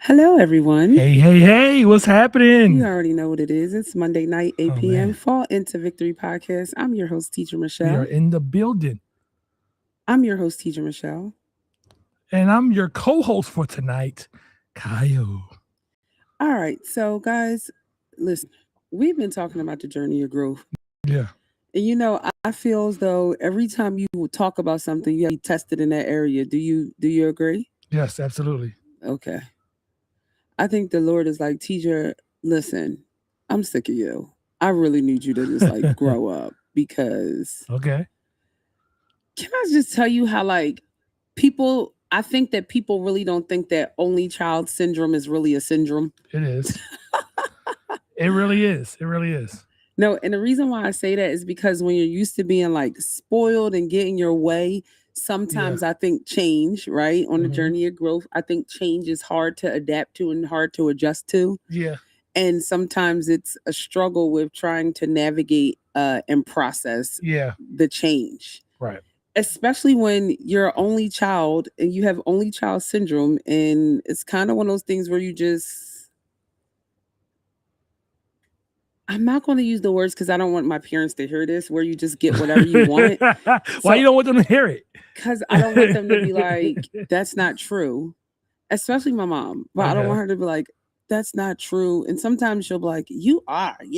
Hello, everyone. Hey, what's You happening? already know what it is. It's Monday night, 8 Oh p.m. man, Fall into Victory podcast. I'm your host, Teacher we are Michelle. in the building, I'm your host, Teacher Michelle. and I'm your co-host for tonight, Kyle. All right. So, guys, listen, we've been talking about the journey of growth. Yeah. And I feel as though every time you talk about something, you have to be tested in that area. Do you agree? Yes, absolutely. Okay. I think the Lord is like, teacher, listen, I'm sick of you. I really need you to just like grow up because Okay. can I just tell you how people I think that people really don't think that only child syndrome is really a syndrome. It is. It really is. It really is. No, and the reason why I say that is because when you're used to being like spoiled and getting your way, Yeah. sometimes I think change, right? On the Hmm. journey of growth, I think change is hard to adapt to and hard to adjust to. Yeah. And sometimes it's a struggle with trying to navigate and process Yeah. the change, Right. especially when you're an only child and you have only child syndrome, and it's kind of one of those things where you just, I'm not going to use the words because I don't want my parents to hear this, where you just get whatever you want. Why you So don't want them to hear it? because I don't want them to be like, that's not true, especially my mom, but I don't Okay. want her to be like, that's not true. And sometimes she'll be like, you're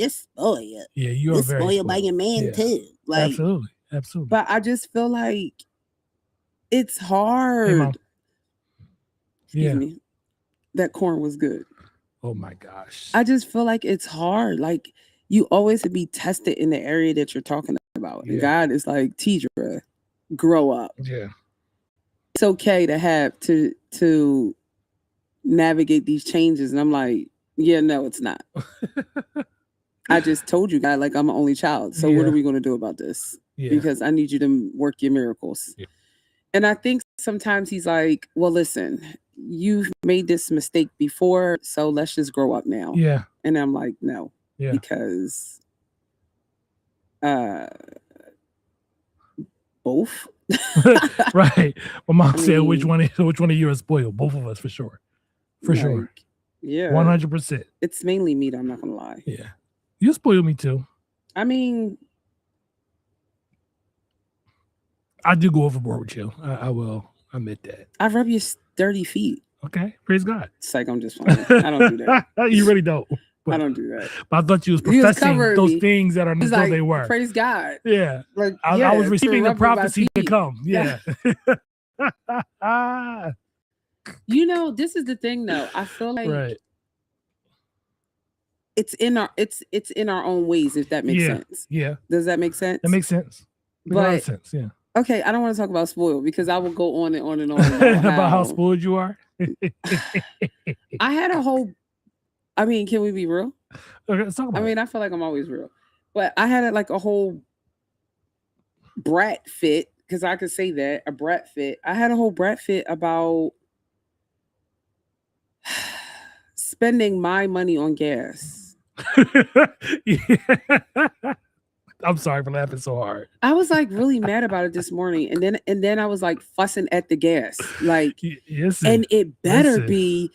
spoiled, Yeah, you you're are very spoiled by spoiled. your man Yeah. too, like. Absolutely. Absolutely. But I just feel like it's Hey, mom. hard. Excuse Yeah. me. That corn was good. Oh my gosh. I just feel like it's hard. Like you always have to be tested in the area that you're talking about. And Yeah. God is like, teacher, grow up. Yeah. It's okay to have to navigate these changes. And I'm like, yeah, no, it's not. I just told you, God, like I'm an only child. So what Yeah. are we going to do about this? Yeah. Because I need you to work your miracles. Yeah. And I think sometimes he's like, well, listen, you've made this mistake before, so let's just grow up now. Yeah. And I'm like, no, Yeah. because uh both. Right. My mom I said which mean, one of you is spoiled. Both of us for sure. For sure. like, yeah, 100%. it's mainly meat, I'm not gonna lie. Yeah. You spoil me too. I mean, I do go overboard with you. I will admit that. I rub your dirty feet. Okay. Praise God. It's like I'm just playing. I don't do that. You really don't. I But, don't do that. but I thought you was He was professing covering those me. things that are not He's though like, they were. praise God. Yeah. Like, I yeah, was receiving the rubbing my prophecy to feet. come. Yeah. This is the thing though. I feel like Right. it's in our own ways, if that makes Yeah. sense. Yeah. Does that make sense? That makes sense. Makes a lot of But sense. Yeah. okay, I don't want to talk about spoiled because I will go on and on and on About how spoiled you are. I had a whole. I mean, can we be real? Okay, let's talk about I mean, I feel like I'm always real, but I had like a whole brat fit, because I could say that, a brat fit. I had a whole brat fit about spending my money on gas. it. Yeah. I'm sorry for laughing so hard. I was like really mad about it this morning, and then I was like fussing at the gas, like, Listen, and it better listen. be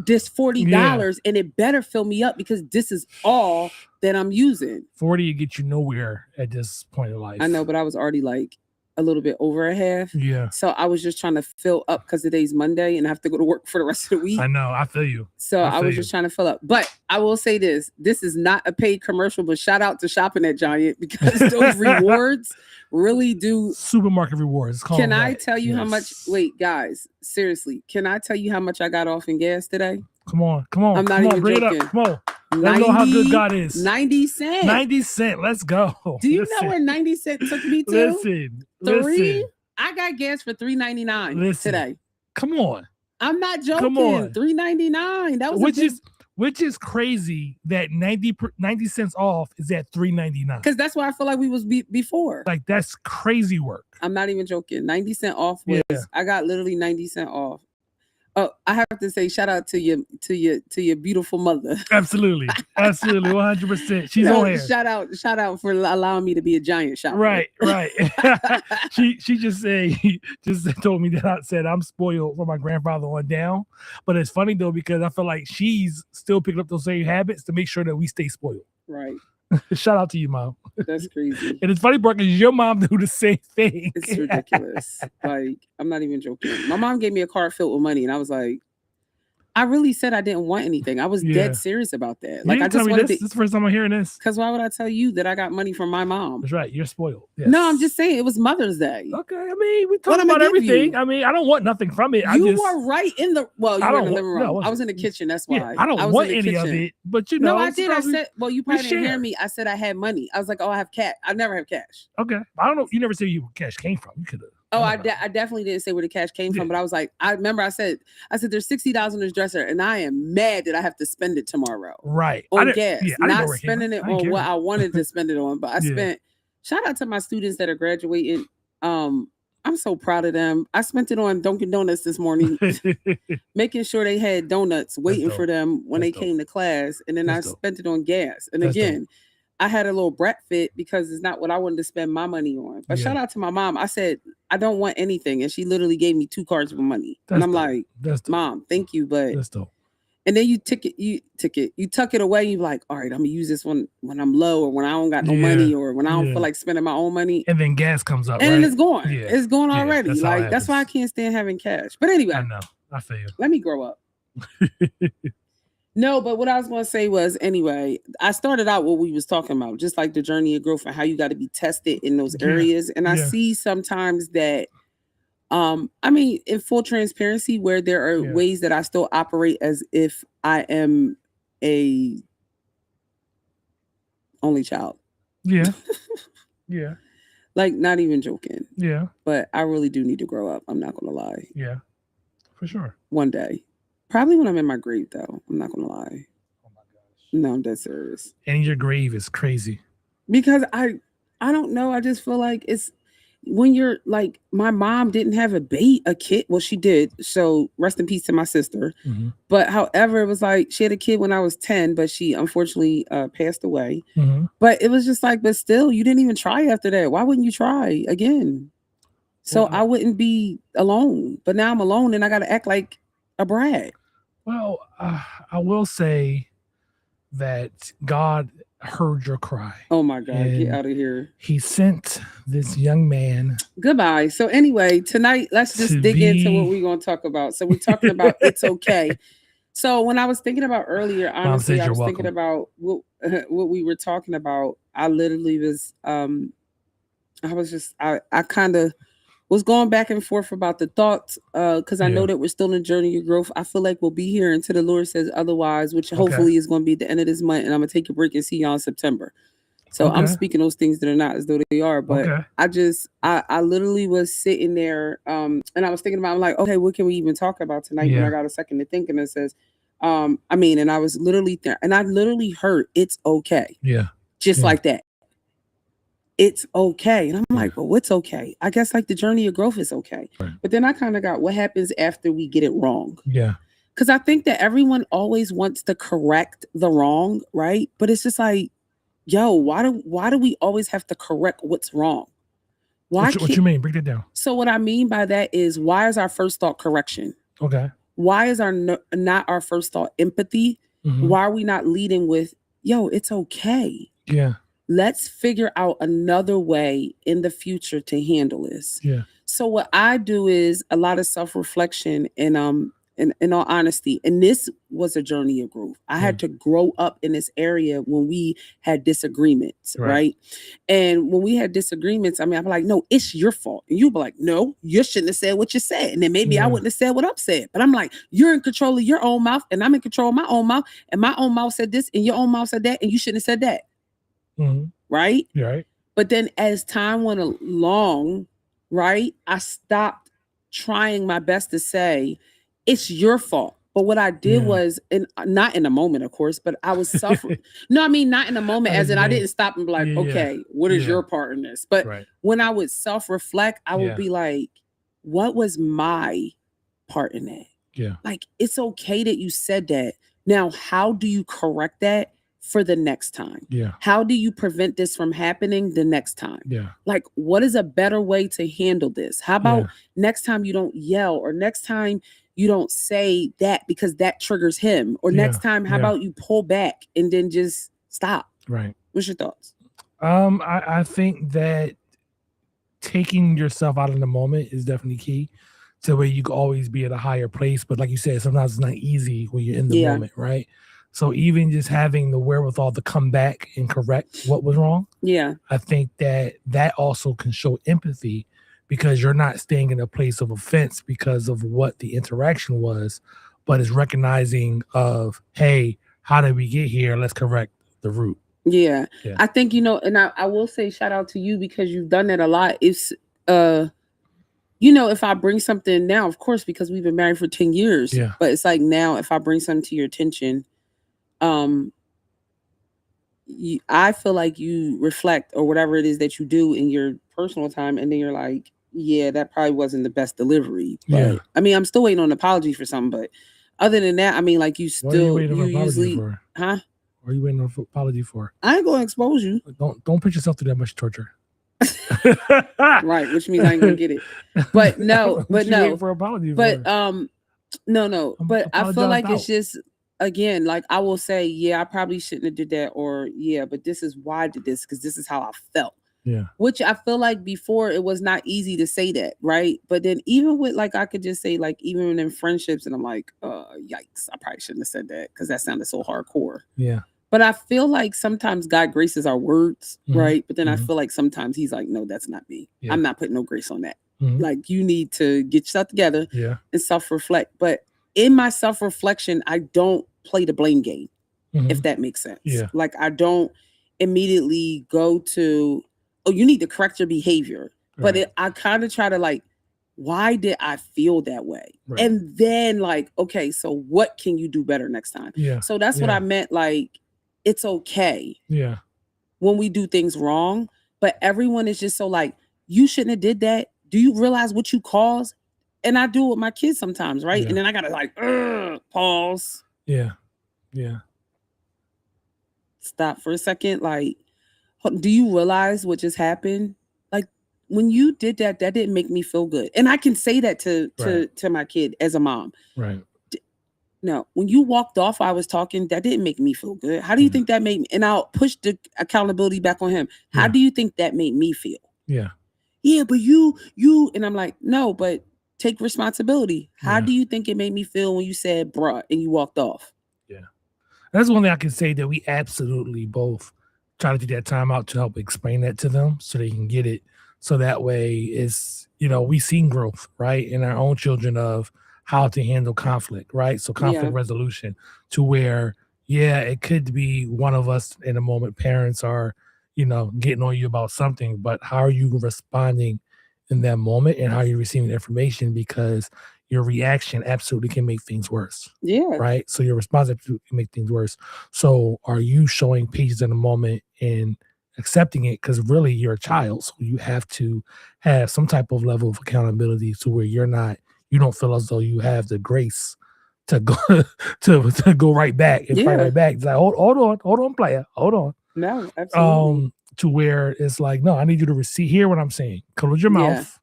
this $40, Yeah. and it better fill me up because this is all that I'm using. 40 will get you nowhere at this point in life. I know, but I was already like a little bit over a half. Yeah. So I was just trying to fill up because today's Monday and I have to go to work for the rest of the week. I know. I feel you. So I was just trying to fill up. But I will say this is not a paid commercial, but shout out to shopping at Giant because those rewards really do. Supermarket rewards. It's called Can I that. tell you how much? Wait, guys, seriously, can I tell you how much I got off in gas today? Come on. Come on. I'm not come on, even bring joking. it up. Come on. Let us know how good God is. 90 cents. 90 cents. Let's go. Do you know where 90 cents took me to? Listen. Listen. I got gas for $3.99 today. Come on. I'm not joking. Come on. $3.99. That was which is crazy that 90 cents off is at $3.99. Because that's where I feel like we was before. Like that's crazy work. I'm not even joking. 90 cent off was I got literally 90 cent off. Oh, I have to say shout out to your beautiful mother. Absolutely, 100%. She's on here. Shout out for allowing me to be a giant shopper. Right. she just told me that I said I'm spoiled from my grandfather on down. But it's funny though, because I feel like she's still picking up those same habits to make sure that we stay spoiled. Right. Shout out to you, Mom. That's crazy. And it's funny, Brooke, because your mom do the same thing. It's ridiculous. Like, I'm not even joking. My mom gave me a card filled with money, and I was like, I really said I didn't want anything. I was dead serious about that. Like, I just wanted this is the first time I'm hearing this. Because why would I tell you that I got money from my mom? That's right. You're spoiled. Yes. No, I'm just saying it was Mother's Day. Okay. I mean, we talk about everything. I mean, I don't want nothing from it. You were right in the you were in the living room. No, I was in the kitchen. That's why. Yeah, I don't want any of it. But you know, no, I did. I said, well, you probably didn't hear me. I said I had money. I was like, oh, I have cash. I never have cash. Okay. I don't know. You never said where cash came from. You could have. Oh, I definitely didn't say where the cash came from, but I was like, I remember I said there's $60 in this dresser, and I am mad that I have to spend it tomorrow. Right. On gas. Not spending it on what I wanted to spend it on, but I spent. Shout out to my students that are graduating. I'm so proud of them. I spent it on Dunkin' Donuts this morning, making sure they had donuts waiting for them when they came to class, and then I spent it on gas. And again, I had a little brat fit because it's not what I wanted to spend my money on. But shout out to my mom. I said, I don't want anything. And she literally gave me 2 cards of money. And I'm like, Mom, thank you. But that's dope. And then you tuck it away. You're like, all right, I'm gonna use this one when I'm low or when I don't got no money or when I don't feel like spending my own money. And then gas comes up. And then it's gone. Yeah. It's gone already. That's why I can't stand having cash. But anyway. I know. I feel you. Let me grow up. No, but what I was going to say was, anyway, I started out what we was talking about, just like the journey of growth and how you got to be tested in those areas. And I see sometimes that, I mean, in full transparency, where there are ways that I still operate as if I am a only child. Yeah. Yeah. Like, not even joking. Yeah. But I really do need to grow up. I'm not going to lie. Yeah. For sure. One day. Probably when I'm in my grave, though. I'm not gonna lie. Oh my gosh. No, I'm dead serious. And your grave is crazy. Because I don't know. I just feel like it's when you're like, my mom didn't have a kid. Well, she did. So rest in peace to my sister. Mm-hmm. But however, it was like she had a kid when I was 10, but she unfortunately passed away. Mm-hmm. But it was just like, but still, you didn't even try after that. Why wouldn't you try again? So I wouldn't be alone. But now I'm alone and I got to act like a brat. Well, I will say that God heard your cry. Oh my God, get out of here. He sent this young man. Goodbye. So anyway, tonight, let's just dig into what we're going to talk about. So we're talking about it's okay. So when I was thinking about earlier, honestly, I was thinking about what we were talking about. I literally was, I kind of was going back and forth about the thoughts because I know that we're still in the journey of growth. I feel like we'll be here until the Lord says otherwise, which hopefully is going to be at the end of this month. And I'm going to take a break and see y'all in September. So I'm speaking those things that are not as though they are. But I literally was sitting there and I was thinking about, I'm like, okay, what can we even talk about tonight? When I got a second to think, and it says, and I was literally there and I literally heard it's okay. Yeah. Just like that. It's okay. And I'm like, well, what's okay? I guess like the journey of growth is okay. Right. But then I kind of got what happens after we get it wrong. Yeah. Because I think that everyone always wants to correct the wrong, right? But it's just like, yo, why do we always have to correct what's wrong? What you mean? Break that down. So what I mean by that is, why is our first thought correction? Okay. Why is not our first thought empathy? Mm-hmm. Why are we not leading with, yo, it's okay? Yeah. Let's figure out another way in the future to handle this. Yeah. So what I do is a lot of self-reflection and in all honesty, and this was a journey of growth. I had to grow up in this area when we had disagreements, right? And when we had disagreements, I'm like, no, it's your fault. And you'd be like, no, you shouldn't have said what you said. And then maybe I wouldn't have said what I've said. But I'm like, you're in control of your own mouth and I'm in control of my own mouth. And my own mouth said this and your own mouth said that and you shouldn't have said that. Mm-hmm. Right? Right. But then as time went along, right, I stopped trying my best to say, it's your fault. But what I did was, not in a moment, of course, but I was suffering. No, I mean, not in a moment, as in I didn't stop and be like, okay, what is your part in this? But when I would self-reflect, I would be like, what was my part in that? Yeah. Like, it's okay that you said that. Now, how do you correct that for the next time? Yeah. How do you prevent this from happening the next time? Yeah. Like, what is a better way to handle this? How about next time you don't yell, or next time you don't say that because that triggers him, or next time, how about you pull back and then just stop? Right. What's your thoughts? I think that taking yourself out of the moment is definitely key, to where you can always be at a higher place. But like you said, sometimes it's not easy when you're in the moment, right? So even just having the wherewithal to come back and correct what was wrong, I think that also can show empathy, because you're not staying in a place of offense because of what the interaction was, but is recognizing of, hey, how did we get here? Let's correct the root. Yeah. I think, and I will say shout out to you, because you've done that a lot. It's if I bring something now, of course, because we've been married for 10 years, but it's like, now if I bring something to your attention, I feel like you reflect, or whatever it is that you do in your personal time, and then you're like, yeah, that probably wasn't the best delivery. But I mean, I'm still waiting on an apology for something. But other than that, I mean, like, you usually, huh? What are you waiting on an apology for? I ain't gonna expose you. Don't put yourself through that much torture. Right, which means I ain't gonna get it. But no, for apology. But no. But I feel like it's just, again, like, I will say, yeah, I probably shouldn't have did that, or yeah, but this is why I did this, because this is how I felt. Yeah. Which I feel like before it was not easy to say that, right? But then even with, like, I could just say, like, even in friendships, and I'm like, yikes, I probably shouldn't have said that, because that sounded so hardcore. Yeah. But I feel like sometimes God graces our words, right? But then I feel like sometimes he's like, no, that's not me. Yeah. I'm not putting no grace on that. Like, you need to get yourself together and self-reflect. But in my self-reflection, I don't play the blame game, if that makes sense. Yeah. Like, I don't immediately go to, oh, you need to correct your behavior. Right. But I kind of try to, like, why did I feel that way? Right. And then, like, okay, so what can you do better next time? Yeah. So that's what I meant, like, it's okay. Yeah. When we do things wrong, but everyone is just so like, you shouldn't have did that. Do you realize what you caused? And I do it with my kids sometimes, right? Yeah. And then I gotta, like, pause. Yeah. Yeah. Stop for a second. Like, do you realize what just happened? Like, when you did that, that didn't make me feel good. And I can say that to my kid as a mom. Right. No, when you walked off, I was talking, that didn't make me feel good. How do you think that made me? And I'll push the accountability back on him. How do you think that made me feel? Yeah. Yeah, but you, and I'm like, no, but take responsibility. How do you think it made me feel when you said bruh and you walked off? Yeah. That's one thing I can say, that we absolutely both try to take that time out to help explain that to them so they can get it. So that way it's, we seen growth, right, in our own children of how to handle conflict, right? So conflict resolution, to where, it could be one of us in a moment, parents are, getting on you about something, but how are you responding in that moment, and how are you receiving information? Because your reaction absolutely can make things worse. Yeah. Right? So your response absolutely can make things worse. So are you showing patience in the moment and accepting it? Because really you're a child, so you have to have some type of level of accountability, to where you don't feel as though you have the grace to go to go right back and fight right back. It's like, hold on, player, hold on. No, absolutely. To where it's like, no, I need you to hear what I'm saying. Close your mouth,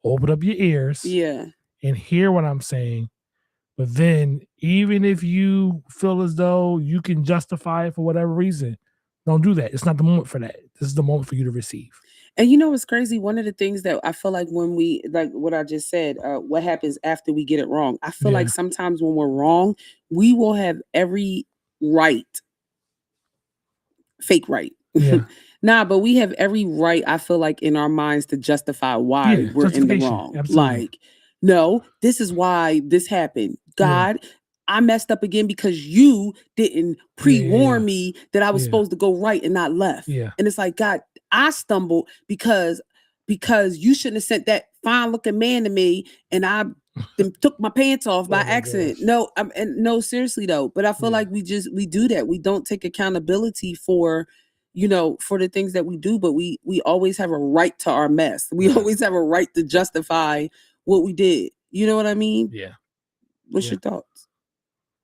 open up your ears, and hear what I'm saying. But then, even if you feel as though you can justify it for whatever reason, don't do that. It's not the moment for that. This is the moment for you to receive. And it's crazy. One of the things that I feel like when we, like what I just said, what happens after we get it wrong? I feel like sometimes when we're wrong, we will have every right, fake right. Yeah. But we have every right, I feel like, in our minds to justify why we're in the wrong. Absolutely. Like, no, this is why this happened. God, I messed up again because you didn't pre-warn me that I was supposed to go right and not left. Yeah. And it's like, God, I stumbled because you shouldn't have sent that fine looking man to me, and I took my pants off by accident. Gosh. No, seriously though. But I feel like we do that. We don't take accountability for, for the things that we do, but we always have a right to our mess. We always have a right to justify what we did. You know what I mean? Yeah. What's your thoughts?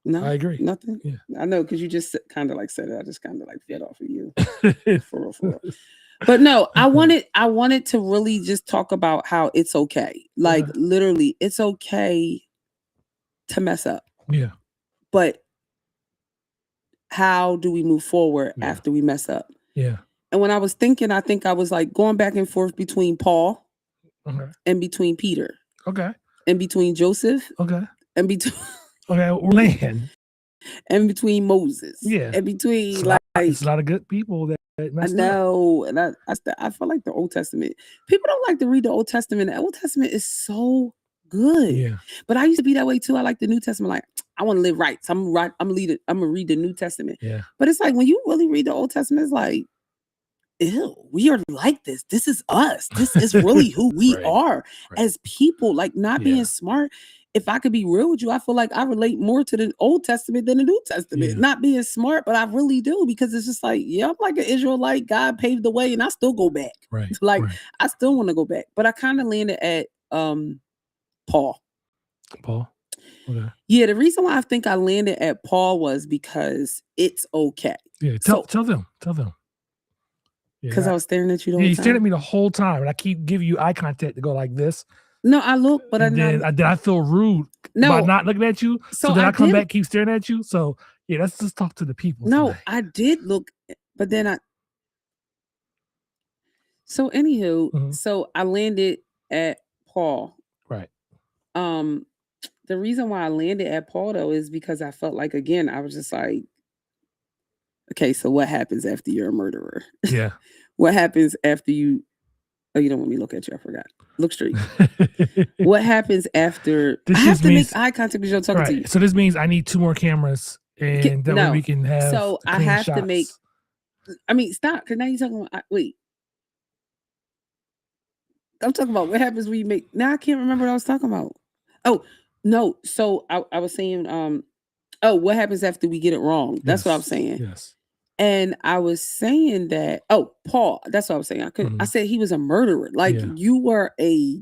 No, I agree. Nothing. Yeah. I know, because you just kind of like said it. I just kind of like fed off of you. for real. But no, I wanted to really just talk about how it's okay. Like literally, it's okay to mess up. Yeah. But how do we move forward after we mess up? Yeah. And when I was thinking, I think I was like going back and forth between Paul and between Peter. Okay. And between Joseph. Okay. And between land. And between Moses. Yeah. And between it's a lot of good people that messed I know. And I feel like the Old Testament. People don't like to read the Old Testament. The Old Testament is so good. Yeah. But I used to be that way too. I like the New Testament. Like, I want to live right. So I'm gonna read the New Testament. Yeah. But it's like when you really read the Old Testament, it's like, ew, we are like this. This is us. This is really who we are as people. Like, not being smart. If I could be real with you, I feel like I relate more to the Old Testament than the New Testament. Yeah. Not being smart, but I really do, because it's just like, yeah, I'm like an Israelite. God paved the way, and I still go back. Right. Like, I still want to go back. But I kind of landed at Paul. Paul. Okay. Yeah, the reason why I think I landed at Paul was because it's okay. Yeah, tell them. Because I was staring at you the whole time. You stared at me the whole time, and I keep giving you eye contact to go like this. No, I look, but I feel rude by not looking at you. So then I come back, keep staring at you. So yeah, let's just talk to the people. No, tonight. I did look, but then So anywho, so I landed at Paul. Right. The reason why I landed at Paul though is because I felt like, again, I was just like, okay, so what happens after you're a murderer? Yeah. What happens after you? Oh, you don't want me to look at you. I forgot. Look straight. What happens after? I have to make eye contact because you're talking to you. So this means I need 2 more cameras, and that way we can have. So I have to make. I mean, stop. Because now you're talking about. Wait. I'm talking about what happens when you make. Now I can't remember what I was talking about. Oh no. So I was saying. Oh, what happens after we get it wrong? That's what I was saying. Yes. And I was saying that, Paul, that's what I was saying. I said he was a murderer. Like, you were a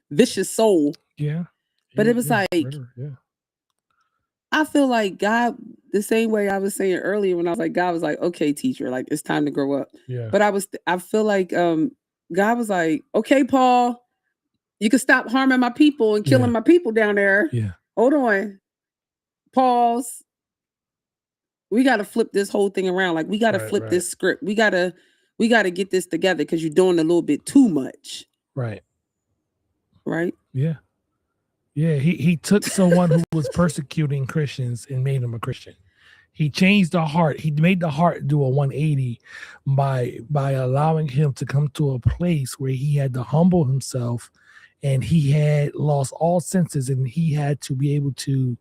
vicious soul. Yeah. But it was like, I feel like God, the same way I was saying earlier when I was like, God was like, okay, teacher, like, it's time to grow up. Yeah. But I feel like God was like, okay, Paul, you can stop harming my people and killing my people down there. Yeah. Hold on. Pause. We got to flip this whole thing around. Like, we got to flip this script. We got to get this together because you're doing a little bit too much. Right. Right. Yeah. Yeah. He took someone who was persecuting Christians and made him a Christian. He changed the heart. He made the heart do a 180 by allowing him to come to a place where he had to humble himself, and he had lost all senses, and he had to be able to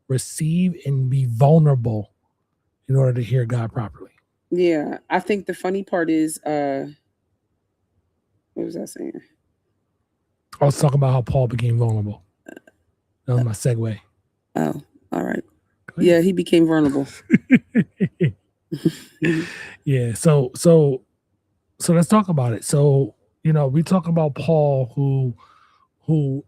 receive and be vulnerable in order to hear God properly. Yeah, I think the funny part is, what was I saying? I was talking about how Paul became vulnerable. That was my segue. Oh, all right. Yeah, he became vulnerable. Yeah, so let's talk about it. So, we talk about Paul who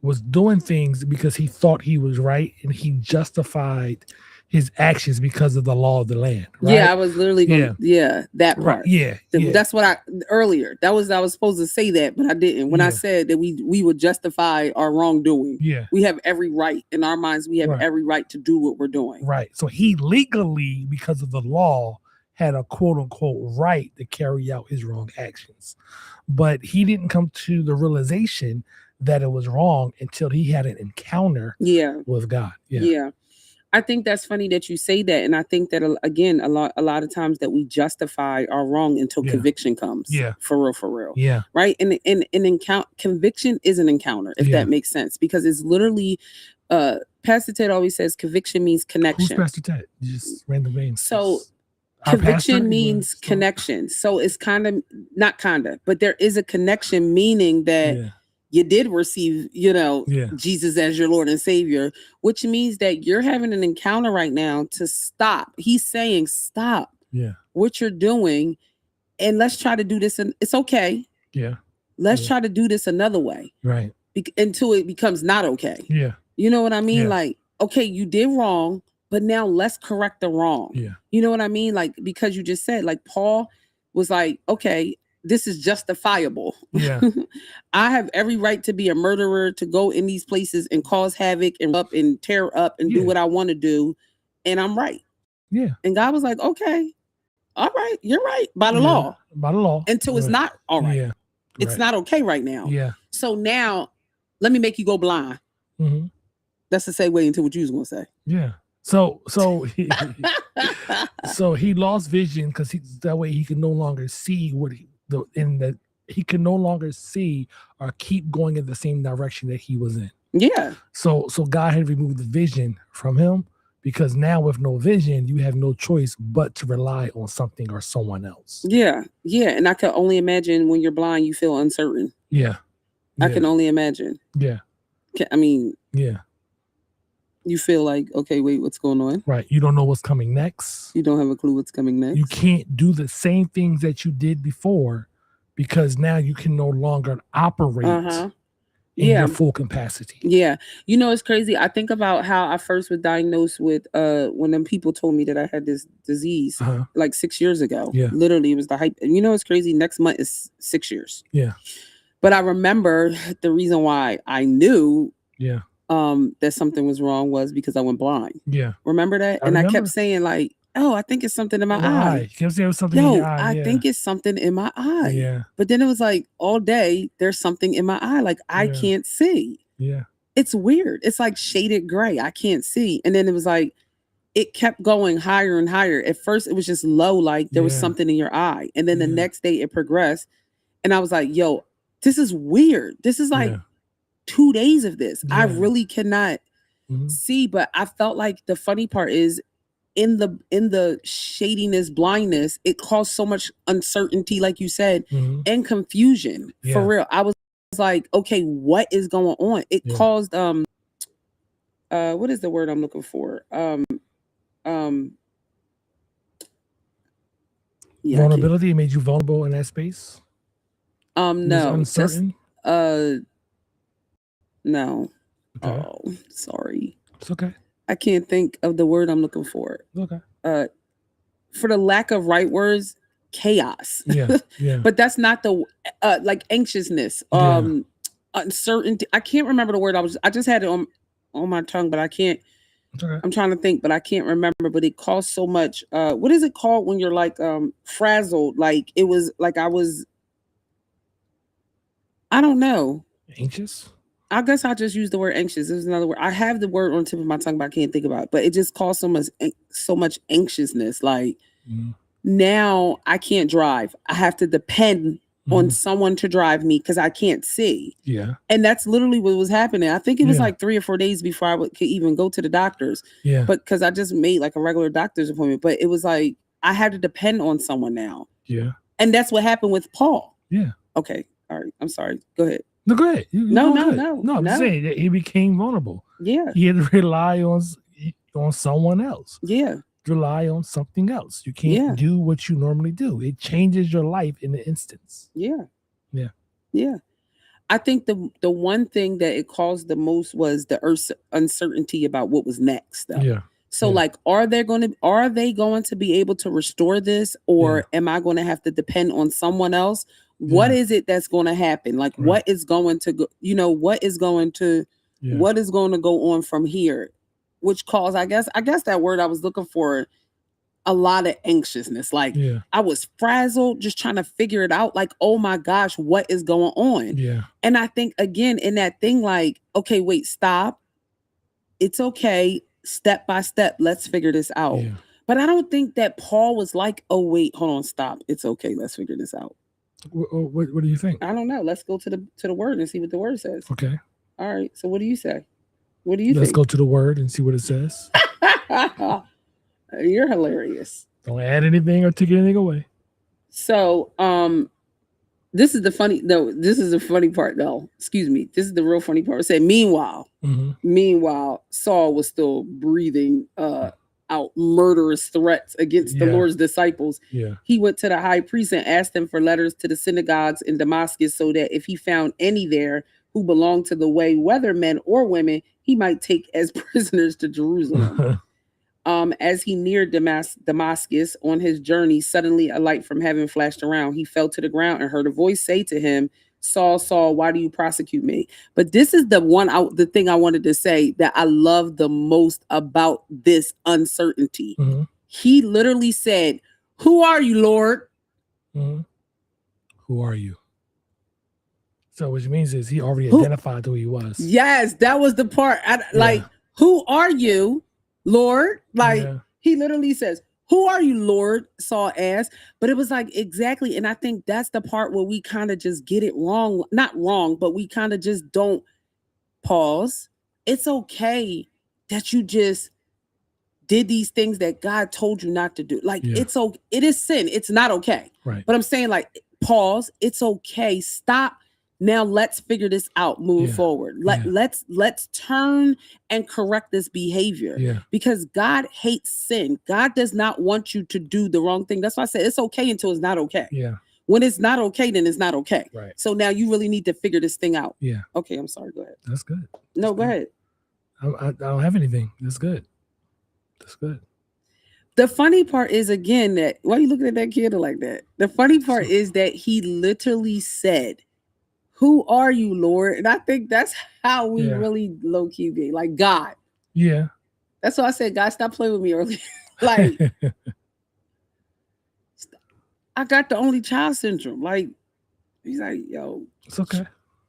was doing things because he thought he was right, and he justified his actions because of the law of the land. Right? Yeah, I was literally that part. Right. Yeah, that's what earlier. I was supposed to say that, but I didn't. When I said that we would justify our wrongdoing. Yeah. We have every right in our minds. We have every right to do what we're doing. Right. So he legally, because of the law, had a quote unquote right to carry out his wrong actions. But he didn't come to the realization that it was wrong until he had an encounter with God. Yeah. I think that's funny that you say that, and I think that again, a lot of times that we justify our wrong until conviction comes. Yeah, for real. Yeah, right. And conviction is an encounter, if that makes sense, because it's literally. Pastor Ted always says conviction means connection. Who's Pastor Ted? Just random names. So conviction means connection. So it's but there is a connection, meaning that. You did receive, Jesus as your Lord and Savior, which means that you're having an encounter right now to stop. He's saying, stop what you're doing, and let's try to do this. And it's okay. Yeah. Let's try to do this another way. Right. until it becomes not okay. Yeah. You know what I mean? Yeah. Like, okay, you did wrong, but now let's correct the wrong. Yeah. You know what I mean? Like, because you just said, like, Paul was like, okay, this is justifiable. Yeah. I have every right to be a murderer, to go in these places and cause havoc and up and tear up and do what I want to do. And I'm right. Yeah. And God was like, okay, all right, you're right, by the law. By the law. Until it's not all right. Yeah. It's not okay right now. Yeah. So now, let me make you go blind. Mm-hmm. That's the segue into what you was gonna say. Yeah. So he lost vision because that way he could no longer see he can no longer see or keep going in the same direction that he was in. Yeah. So God had removed the vision from him, because now with no vision, you have no choice but to rely on something or someone else. Yeah. Yeah. And I can only imagine when you're blind, you feel uncertain. Yeah. I can only imagine. Yeah. I mean, yeah. You feel like, okay, wait, what's going on? Right. You don't know what's coming next. You don't have a clue what's coming next. You can't do the same things that you did before, because now you can no longer operate in your full capacity. Yeah. You know, it's crazy. I think about how I first was diagnosed with when them people told me that I had this disease like 6 years ago. Yeah. Literally, it was the hype. And you know, it's crazy. Next month is 6 years. Yeah. But I remember the reason why I knew that something was wrong was because I went blind. Yeah. Remember that? I kept saying like, oh, I think it's something in my eye. You kept saying it was something in your eye. I think it's something in my eye. Yeah. But then it was like all day there's something in my eye. Like I can't see. Yeah. It's weird. It's like shaded gray. I can't see. And then it was like, it kept going higher and higher. At first it was just low, like there was something in your eye. And then the next day it progressed. And I was like, yo, this is weird. This is like 2 days of this. I really cannot see. But I felt like the funny part is in the shadiness, blindness, it caused so much uncertainty, like you said, and confusion. For real. I was like, okay, what is going on? It caused what is the word I'm looking for? Vulnerability. It made you vulnerable in that space. No, uncertain. No. Okay. Oh, sorry. It's okay. I can't think of the word I'm looking for. Okay. For the lack of right words, chaos. Yeah. Yeah. But that's not the like anxiousness, uncertainty. I can't remember the word. I just had it on my tongue, but I can't. Okay. I'm trying to think, but I can't remember. But it caused so much. What is it called when you're like frazzled? Like it was like I don't know. Anxious? I guess I just use the word anxious. There's another word. I have the word on the tip of my tongue, but I can't think about it. But it just caused so much anxiousness. Like now I can't drive. I have to depend on someone to drive me because I can't see. Yeah. And that's literally what was happening. I think it was like 3 or 4 days before I could even go to the doctors. Yeah. But because I just made like a regular doctor's appointment. But it was like I had to depend on someone now. Yeah. And that's what happened with Paul. Yeah. Okay. All right. I'm sorry. Go ahead. No, go ahead. No. I'm saying that he became vulnerable. Yeah. He had to rely on someone else. Yeah. Rely on something else. You can't do what you normally do. It changes your life in an instance. Yeah. Yeah. Yeah. I think the one thing that it caused the most was the uncertainty about what was next. Though. Yeah. So like, are they going to be able to restore this, or am I going to have to depend on someone else? What is it that's going to happen? Like, what is going to go? You know, what is going to go on from here? Which caused, I guess that word I was looking for, a lot of anxiousness. Like I was frazzled, just trying to figure it out. Like, oh my gosh, what is going on? Yeah. And I think again in that thing, like, okay, wait, stop. It's okay. Step by step, let's figure this out. Yeah. But I don't think that Paul was like, oh wait, hold on, stop. It's okay. Let's figure this out. What do you think? I don't know. Let's go to the word and see what the word says. Okay. All right. So what do you say? What do you think? Let's go to the word and see what it says. You're hilarious. Don't add anything or take anything away. So, this is the funny part though. Excuse me. This is the real funny part. It said, meanwhile, Saul was still breathing out murderous threats against the Lord's disciples. Yeah. He went to the high priest and asked him for letters to the synagogues in Damascus so that if he found any there who belonged to the way, whether men or women, he might take as prisoners to Jerusalem. As he neared Damascus on his journey, suddenly a light from heaven flashed around. He fell to the ground and heard a voice say to him, Saul, Saul, why do you prosecute me? But this is the thing I wanted to say that I love the most about this uncertainty. Mm-hmm. He literally said, who are you, Lord? Mm-hmm. Who are you? So which means is he already identified who he was. Yes, that was the part. Like, who are you, Lord? Like, he literally says, who are you, Lord? Saul asked. But it was like, exactly. And I think that's the part where we kind of just get it wrong. Not wrong, but we kind of just don't pause. It's okay that you just did these things that God told you not to do. Like, it's okay. It is sin. It's not okay. Right. But I'm saying, like, pause. It's okay. Stop. Now let's figure this out. Move forward. Let's turn and correct this behavior. Because God hates sin. God does not want you to do the wrong thing. That's why I said it's okay until it's not okay. When it's not okay, then it's not okay. Right. So now you really need to figure this thing out. Yeah. Okay, I'm sorry. Go ahead. That's good. No, go ahead. I don't have anything. That's good. That's good. The funny part is, again, that why are you looking at that kid like that? The funny part is that he literally said, who are you, Lord? And I think that's how we really low-key be. Like, God. Yeah. That's why I said, God, stop playing with me earlier. Like, I got the only child syndrome. Like, he's like, yo. It's okay.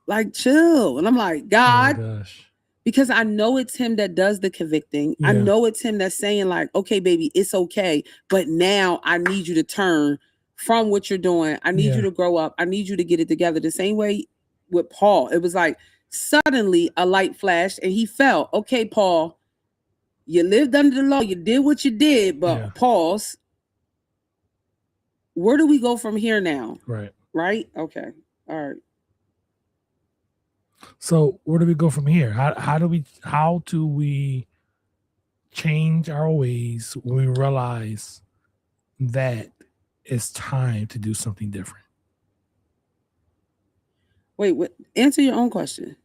Like, chill. And I'm like, God. Oh my gosh. Because I know it's him that does the convicting. I know it's him that's saying, like, okay, baby, it's okay. But now I need you to turn from what you're doing. I need you to grow up. I need you to get it together. The same way with Paul. It was like suddenly a light flashed and he fell. Okay, Paul, you lived under the law. You did what you did, but pause. Where do we go from here now? Right. Right? Okay. All right. So where do we go from here? How do we change our ways when we realize that it's time to do something different? Wait, what? Answer your own question.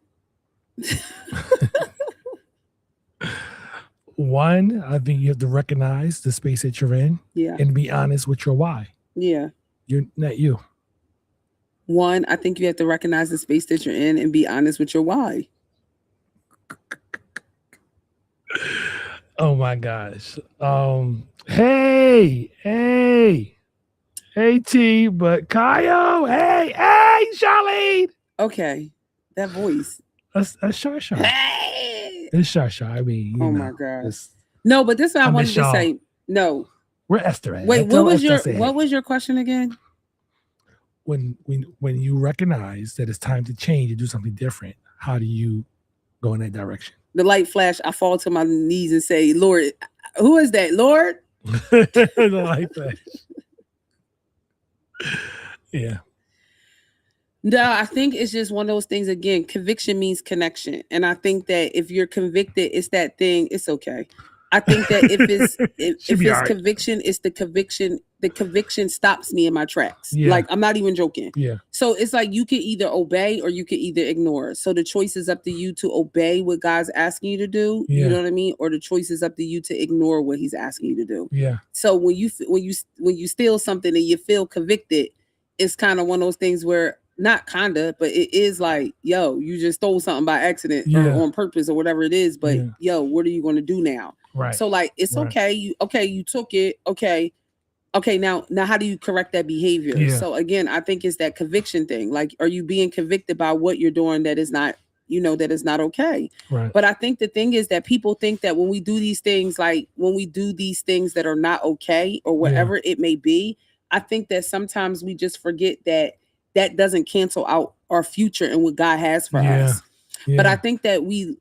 One, I think you have to recognize the space that you're in and be honest with your why. Yeah. You're not you. One, I think you have to recognize the space that you're in and be honest with your why. Oh my gosh. Hey, T, but Kayo, hey, Charlene. Okay, that voice. That's Shy. Hey! It's Shy. I mean, my God. No, but this is what I wanted to say. No. Where Esther at? Wait, what was your question again? When you recognize that it's time to change and do something different, how do you go in that direction? The light flash, I fall to my knees and say, Lord, who is that? Lord? The light flash. Yeah. No, I think it's just one of those things. Again, conviction means connection. And I think that if you're convicted, it's that thing. It's okay. I think that if it's conviction, it's the conviction. The conviction stops me in my tracks. Yeah. Like, I'm not even joking. Yeah. So it's like you can either obey or you can either ignore. So the choice is up to you to obey what God's asking you to do. Yeah. You know what I mean? Or the choice is up to you to ignore what He's asking you to do. Yeah. So when you steal something and you feel convicted, it's kind of one of those things where, not kinda, but it is like, yo, you just stole something by accident or on purpose or whatever it is. But yo, what are you going to do now? Right. So like, it's okay. You took it. Okay. Now how do you correct that behavior? Yeah. So again, I think it's that conviction thing. Like, are you being convicted by what you're doing that is not, that is not okay? Right. But I think the thing is that people think that when we do these things, like when we do these things that are not okay or whatever it may be, I think that sometimes we just forget that doesn't cancel out our future and what God has for us. Yeah. But I think that we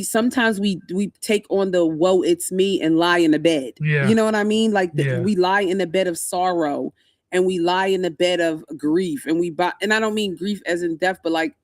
sometimes we take on the woe it's me and lie in the bed. Yeah. You know what I mean? Like we lie in the bed of sorrow and we lie in the bed of grief and and I don't mean grief as in death, but like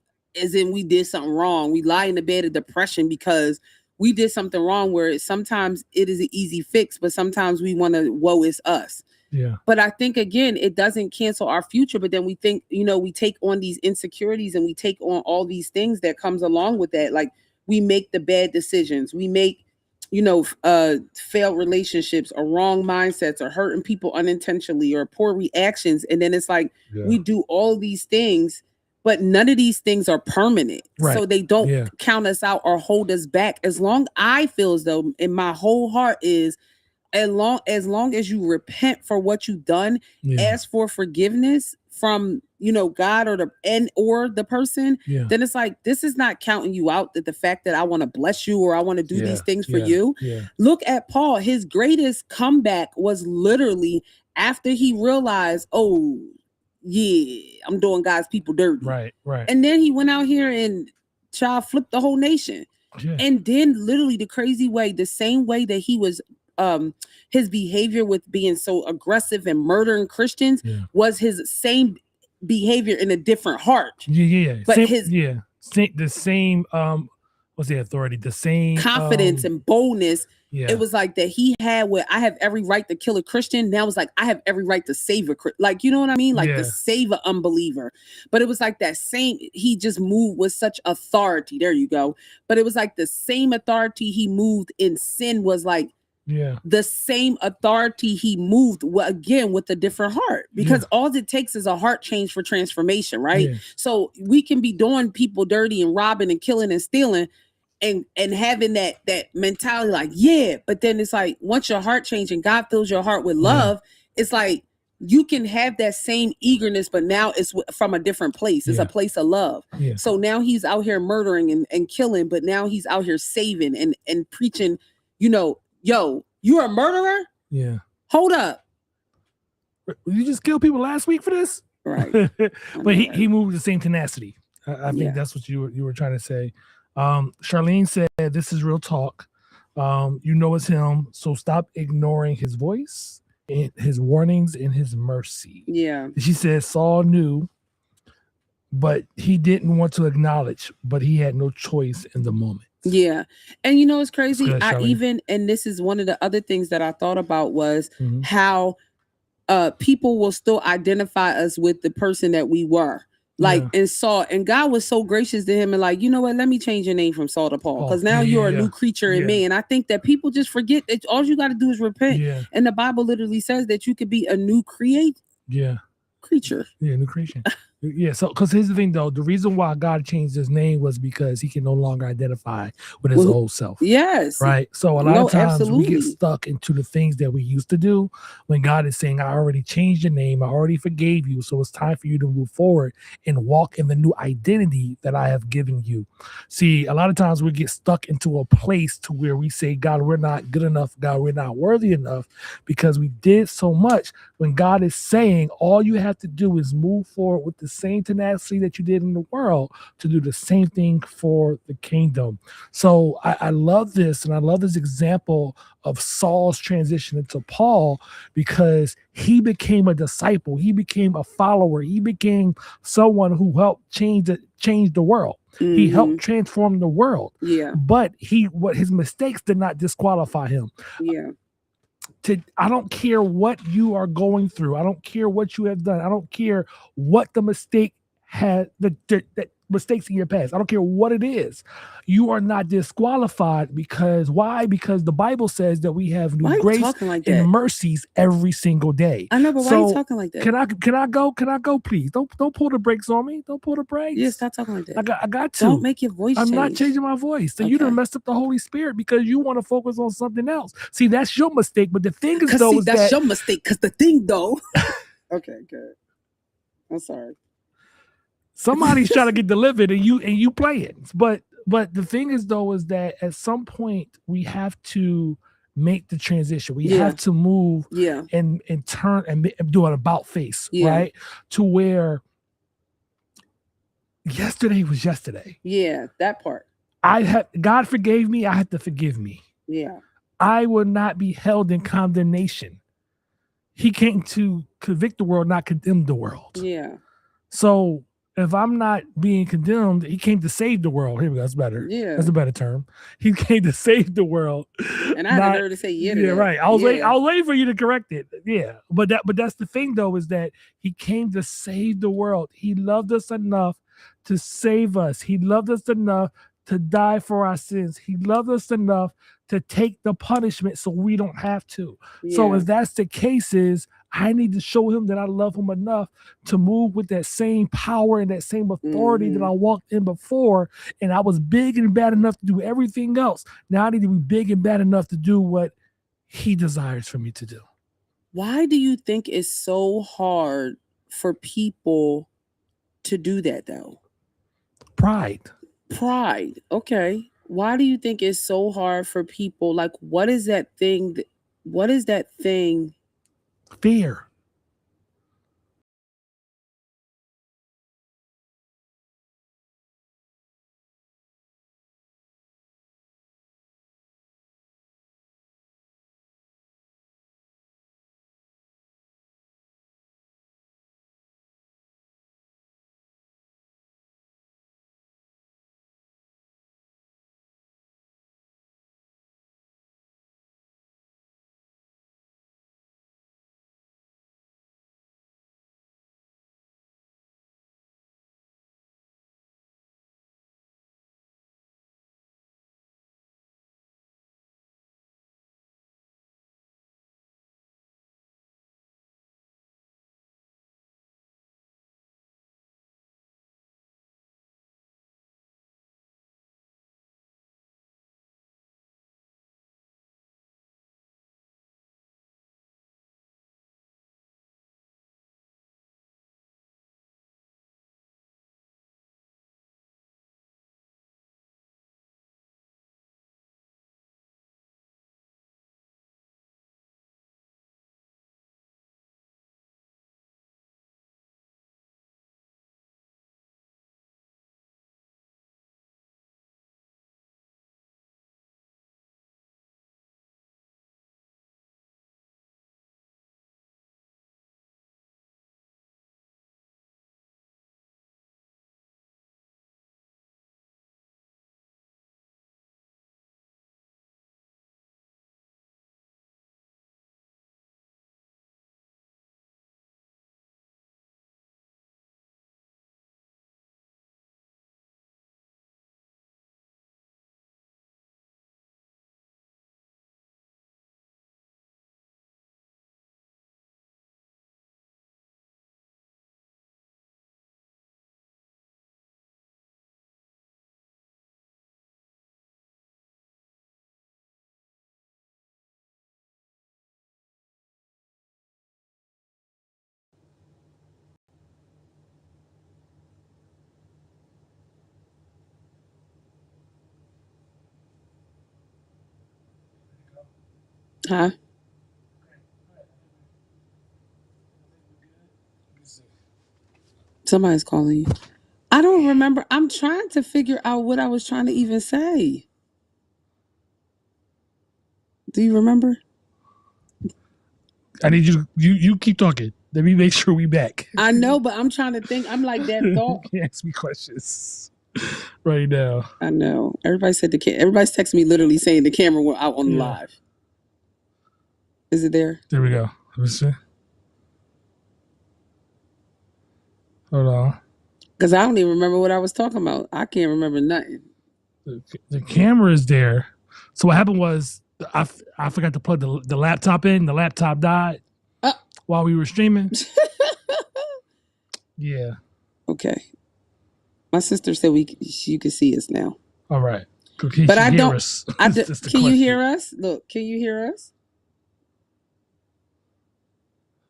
as in we did something wrong. We lie in the bed of depression because we did something wrong, where sometimes it is an easy fix, but sometimes we want to woe is us. Yeah. But I think, again, it doesn't cancel our future. But then we think, we take on these insecurities and we take on all these things that comes along with that. Like, we make the bad decisions. We make, failed relationships or wrong mindsets or hurting people unintentionally or poor reactions. And then it's like, we do all these things, but none of these things are permanent. Right. So they don't count us out or hold us back. As long I feel as though in my whole heart is, as long as you repent for what you've done, ask for forgiveness from God or the person, then it's like, this is not counting you out. That the fact that I want to bless you or I want to do these things for you. Look at Paul. His greatest comeback was literally after he realized, oh yeah, I'm doing God's people dirty. Right. And then he went out here and flipped the whole nation. And then literally the same way that he was his behavior with being so aggressive and murdering Christians was his same behavior in a different heart. But the same what's the authority? The same confidence and boldness. It was like that he had where I have every right to kill a Christian. Now it's like I have every right to save a like, you know what I mean? Like to save an unbeliever. But it was like that same, he just moved with such authority. There you go. But it was like the same authority he moved in sin was like the same authority he moved again with a different heart, because all it takes is a heart change for transformation, right? So we can be doing people dirty and robbing and killing and stealing and having that mentality like, but then it's like once your heart changes and God fills your heart with love, it's like you can have that same eagerness, but now it's from a different place. It's a place of love. So now he's out here murdering and killing, but now he's out here saving and preaching, yo, you're a murderer? Hold up. You just killed people last week for this? Right. But he moved with the same tenacity. I think that's what you were trying to say. Charlene said, this is real talk. It's him. So stop ignoring his voice and his warnings and his mercy. She said Saul knew, but he didn't want to acknowledge, but he had no choice in the moment. And it's crazy. And this is one of the other things that I thought about was how people will still identify us with the person that we were. And Saul, and God was so gracious to him and like, you know what, let me change your name from Saul to Paul, because now you're a new creature in me. And I think that people just forget that all you got to do is repent. And the Bible literally says that you could be a new creature. New creation. So because here's the thing though, the reason why God changed his name was because he can no longer identify with his old self. Right. So a lot of times we get stuck into the things that we used to do when God is saying, I already changed your name, I already forgave you, so it's time for you to move forward and walk in the new identity that I have given you. See, a lot of times we get stuck into a place to where we say, God, we're not good enough, God, we're not worthy enough, because we did so much, when God is saying all you have to do is move forward with the same tenacity that you did in the world to do the same thing for the kingdom. So I love this, and I love this example of Saul's transition into Paul, because he became a disciple, he became a follower, he became someone who helped change the world. He helped transform the world. But his mistakes did not disqualify him. I don't care what you are going through. I don't care what you have done. I don't care what the mistake had, the mistakes in your past. I don't care what it is. You are not disqualified because why? Because the Bible says that we have new grace and mercies every single day. I know, but why are you talking like that? Can I go? Can I go, please? Don't pull the brakes on me. Don't pull the brakes. Yeah, stop talking like that. I got to. Don't make your voice change. I'm not changing my voice. So you done messed up the Holy Spirit because you want to focus on something else. See, that's your mistake. But the thing is, though, that's your mistake. Because the thing, though. Okay, good. I'm sorry. Somebody's trying to get delivered, and you play it. But the thing is, though, is that at some point we have to make the transition. We have to move and turn and do an about face, right? To where yesterday was yesterday. Yeah, that part. God forgave me. I had to forgive me. Yeah. I will not be held in condemnation. He came to convict the world, not condemn the world. Yeah. So if I'm not being condemned, he came to save the world. Here we go. That's better. Yeah. That's a better term. He came to save the world. And I had her to say yeah to that. Right. I was waiting for you to correct it. Yeah. But that's the thing though, is that he came to save the world. He loved us enough to save us. He loved us enough to die for our sins. He loved us enough to take the punishment so we don't have to. Yeah. So if that's the case, I need to show him that I love him enough to move with that same power and that same authority that I walked in before. And I was big and bad enough to do everything else. Now I need to be big and bad enough to do what he desires for me to do. Why do you think it's so hard for people to do that though? Pride. Okay. Why do you think it's so hard for people? Like, what is that thing? Fear. Huh? Somebody's calling you. I don't remember. I'm trying to figure out what I was trying to even say. Do you remember? I need you keep talking. Let me make sure we back. I know, but I'm trying to think. I'm like that thought. You can't ask me questions right now. I know. Everybody's texting me literally saying the camera went out on the live. Is it there? There we go. Let me see. Hold on. Because I don't even remember what I was talking about. I can't remember nothing. The camera is there. So what happened was I forgot to plug the laptop in. The laptop died while we were streaming. Yeah. Okay. My sister said you can see us now. All right. But I don't. Us? Can you hear us? Look, can you hear us?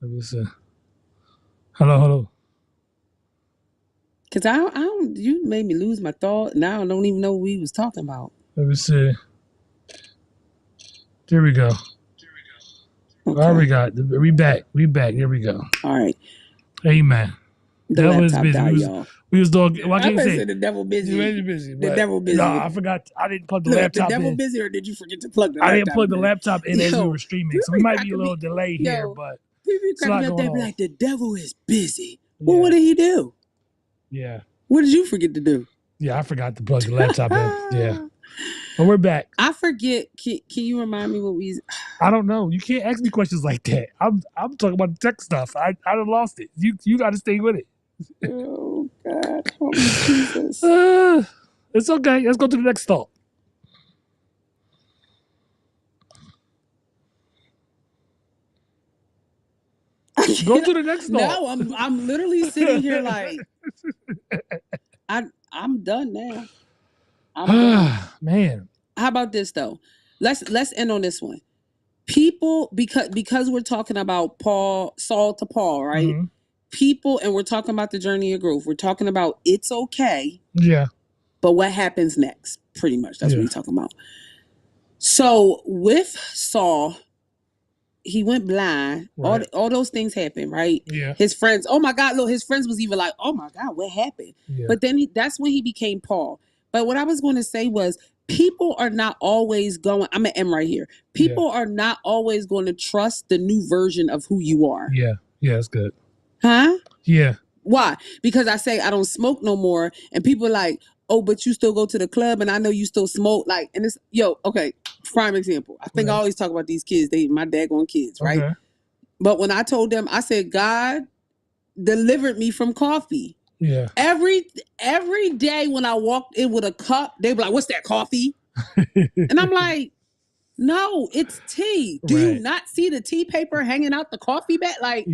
Let me see. Hello. Cause I don't. You made me lose my thought. Now I don't even know what we was talking about. Let me see. There we go. Okay. All right, we back. Here we go. All right. Amen. The devil is busy. We was doing. Well, I can't say the devil busy. The devil busy. No, I forgot. I didn't plug the laptop in. The devil busy, or did you forget to plug the laptop? I didn't plug the laptop in as we were streaming, so we might be a little delay here. But people cracking up there be like, the devil is busy. Well, what did he do? Yeah. What did you forget to do? Yeah, I forgot to plug the laptop in. Yeah. But we're back. I forget. Can you remind me what we? I don't know. You can't ask me questions like that. I'm talking about the tech stuff. I done lost it. You got to stay with it. Oh God, help me, Jesus. It's okay. Let's go to the next stop. Go to the next stop. No, I'm literally sitting here like I'm done now. I'm done. Man. How about this though? Let's end on this one. People, because we're talking about Saul to Paul, right? Mm-hmm. People, and we're talking about the journey of growth. We're talking about it's okay. Yeah. But what happens next? Pretty much. That's what he's talking about. So with Saul, he went blind. Right. All those things happened, right? Yeah. His friends, oh my God, look, his friends was even like, oh my God, what happened? Yeah. But then that's when he became Paul. But what I was going to say was, people are not always going, I'm going to end right here. People are not always going to trust the new version of who you are. Yeah. Yeah, that's good. Huh? Yeah. Why? Because I say I don't smoke no more, and people are like, oh, but you still go to the club, and I know you still smoke. Like, and it's, okay, prime example. I think I always talk about these kids, my daggone kids, right? Okay. But when I told them, I said, God delivered me from coffee. Yeah. Every day when I walked in with a cup, they were like, what's that, coffee? And I'm like, no, it's tea. Do you not see the tea paper hanging out the coffee bag? Like,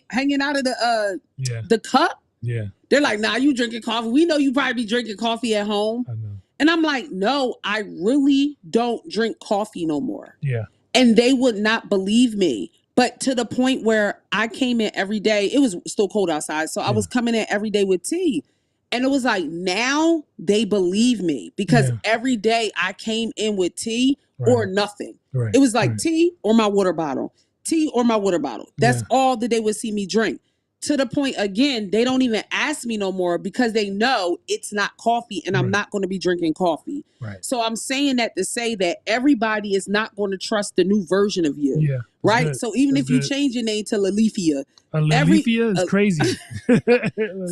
hanging out of the cup? Yeah. They're like, nah, you drinking coffee. We know you probably be drinking coffee at home. I know. And I'm like, no, I really don't drink coffee no more. Yeah. And they would not believe me. But to the point where I came in every day, it was still cold outside. So I was coming in every day with tea. And it was like, now they believe me because every day I came in with tea or nothing. Right. It was like tea or my water bottle, tea or my water bottle. That's all that they would see me drink. To the point, again, they don't even ask me no more because they know it's not coffee and I'm not going to be drinking coffee. Right. So I'm saying that to say that everybody is not going to trust the new version of you. Yeah. Right. Good. So even if you change your name to Lalifia, Lalifia is crazy.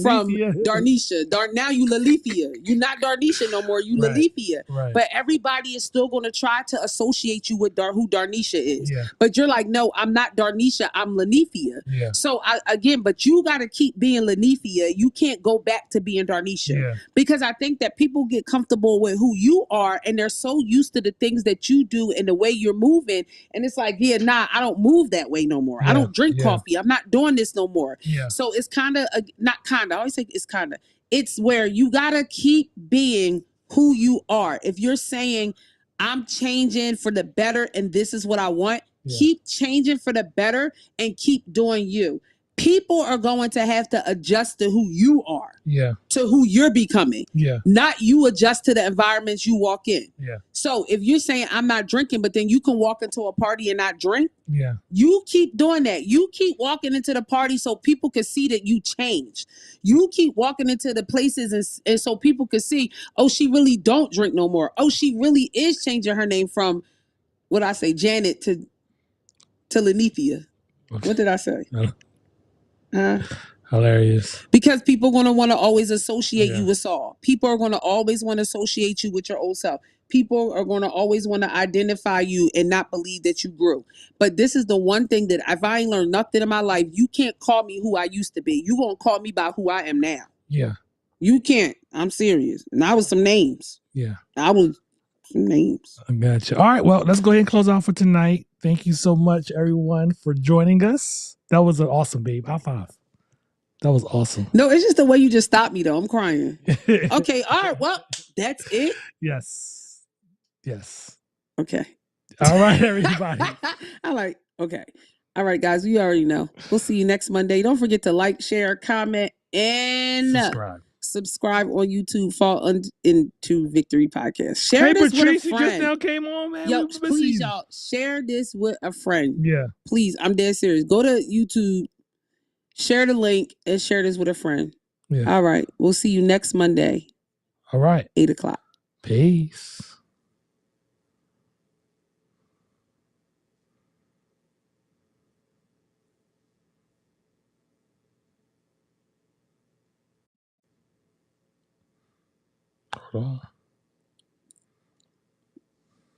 From Darnisha. Now you Lalifia. You're not Darnisha no more. You Lalifia. Right. But everybody is still going to try to associate you with who Darnisha is. Yeah. But you're like, no, I'm not Darnisha. I'm Lanifia. Yeah. So but you got to keep being Lanifia. You can't go back to being Darnisha. Yeah. Because I think that people get comfortable with who you are and they're so used to the things that you do and the way you're moving. And it's like, I don't move that way no more. I don't drink coffee. I'm not doing this no more. Yeah. So it's kind of, I always say it's where you got to keep being who you are. If you're saying, I'm changing for the better and this is what I want, keep changing for the better and keep doing you. People are going to have to adjust to who you are, to who you're becoming, not you adjust to the environments you walk in. Yeah. So if you're saying I'm not drinking, but then you can walk into a party and not drink, you keep doing that. You keep walking into the party so people can see that you changed. You keep walking into the places and so people can see, oh, she really don't drink no more. Oh, she really is changing her name from, what I say, Janet to Lanithia. What did I say? Hilarious. Because people are going to want to always associate you with Saul. People are going to always want to associate you with your old self. People are going to always want to identify you and not believe that you grew. But this is the one thing that if I ain't learned nothing in my life, you can't call me who I used to be. You going to call me by who I am now. Yeah. You can't. I'm serious. And I was some names. Yeah. I was some names. I got you. All right. Well, let's go ahead and close out for tonight. Thank you so much, everyone, for joining us. That was an awesome, babe. High five. That was awesome. No, it's just the way you just stopped me, though. I'm crying. Okay. All right. Well, that's it. Yes. Yes. Okay. All right, everybody. Okay. All right, guys. You already know. We'll see you next Monday. Don't forget to like, share, comment, and subscribe on YouTube. Fall into Victory Podcast. Share this with a friend. Just now came on, man. Yo, please, y'all, share this with a friend. Yeah. Please, I'm dead serious. Go to YouTube, share the link, and share this with a friend. Yeah. All right. We'll see you next Monday. All right. 8:00. Peace. Hold on.